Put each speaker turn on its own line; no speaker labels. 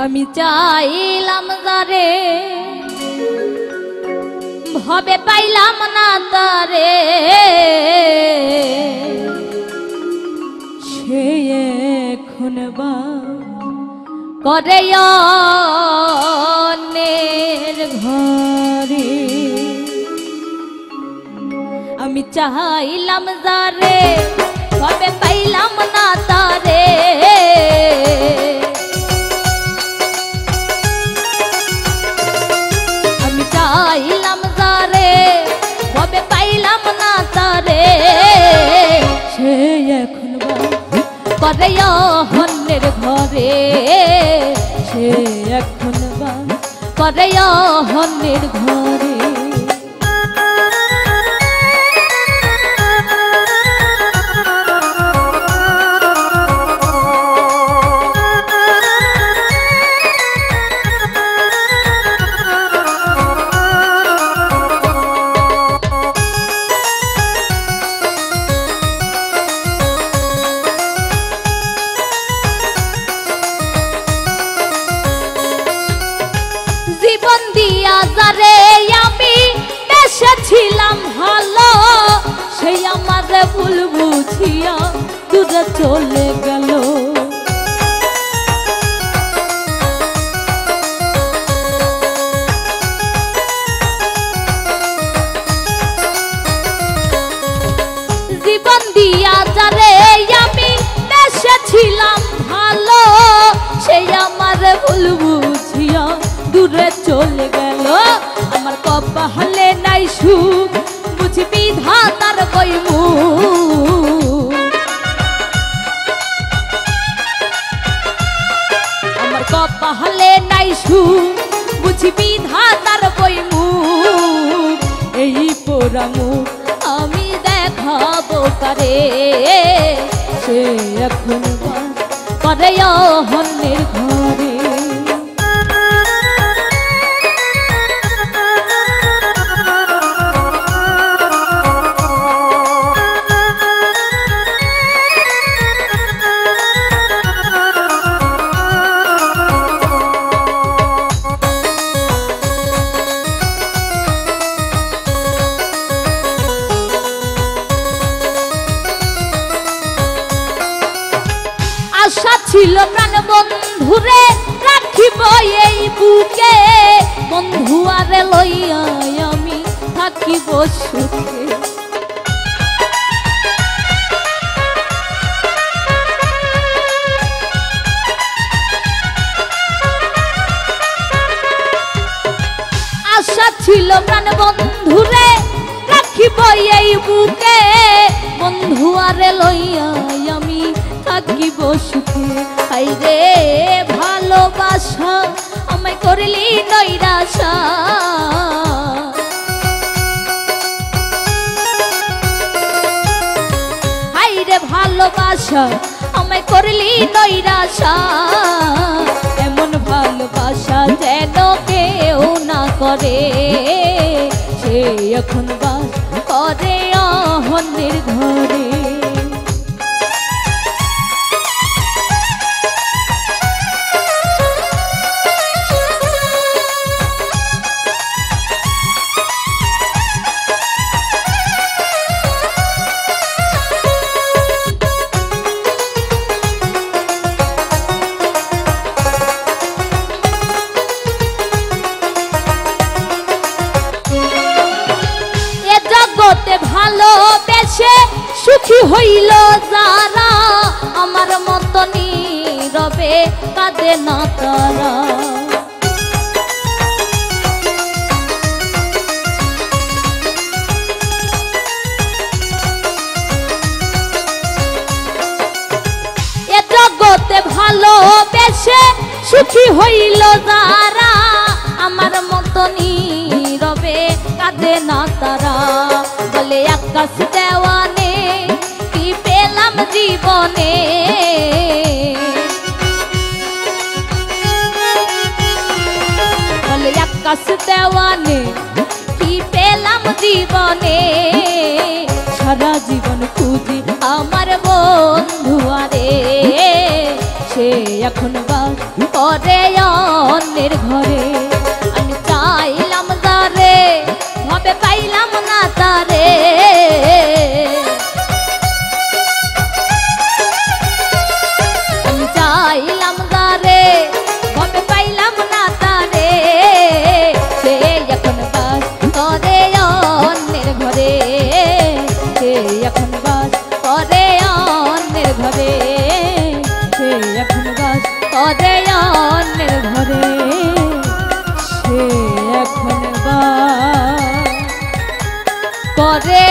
আমি চাইলাম যারে ভবে পাইলাম না তারে, সে এখন বা করে অন্যের ঘরে। আমি চাইলাম যারে ভবে পাইলাম না তারে, চাইলাম যারে ভবে পাইলাম না তারে, সে এখন করে অন্যের ঘরে, সে এখন করে অন্যের ঘরে। জীবন দিয়া যারে আমি বেসেছিলাম ভালো, সেই আমার ভুল বুঝিয়া দূরে চলে গেল। জীবন দিয়া যারে আমি বেসেছিলাম ভালো, সেই আমার ভুল বুঝিয়া দূরে চলে গেল। আমার কপালে নাই সুখ বুঝি বিধাতার কইমুখ, আমার কপালে নাই সুখ বুঝি বিধাতার কইমুখ। এই পোড়া মুখ আমি দেখাবো কারে, সে এখন করে অন্যের ঘরে। আশা ছিল প্রাণ বন্ধুরে রাখিব এই বুকে, বন্ধু আরে লইয়া আমি থাকিব সুখে। আশা ছিল প্রাণ বন্ধুরে রাখিব এই বুকে, বন্ধু আরে লইয়া আমি থাকিব সুখে। হাইরে ভালোবাসা আমায় করলি নৈরাশা, হাইরে ভালোবাসা আমায় করলি নৈরাশা। এমন ভালোবাসা যেন কেউ না করে, সে এখন বাস করে অন্যের ঘরে। ভালোবেসে সুখী হইল যারা, আমার মতো নীরবে কাঁদে না তারা। এ জগতে ভালোবেসে সুখী হইল যারা, আমার মতো নীরবে কাঁদে না তারা। বলে আকাশ দেওয়ানে কি পেলাম জীবনে, বলে আকাশ দেওয়ানে কি পেলাম জীবনে। সারা জীবন খুঁজি আমার বন্ধু আরে, এখন বাস করে অন্যের ঘরে। আমি চাইলাম যারে ভাবে পাইলাম না তারে, আমি চাইলাম যারে ভাবে পাইলাম না তারে, সে এখন বাস করে অন্যের ঘরে, সে এখন বাস করে অন্যের ঘরে, সে এখন বাস করে অন্যের ঘরে, সে এখন বাস করে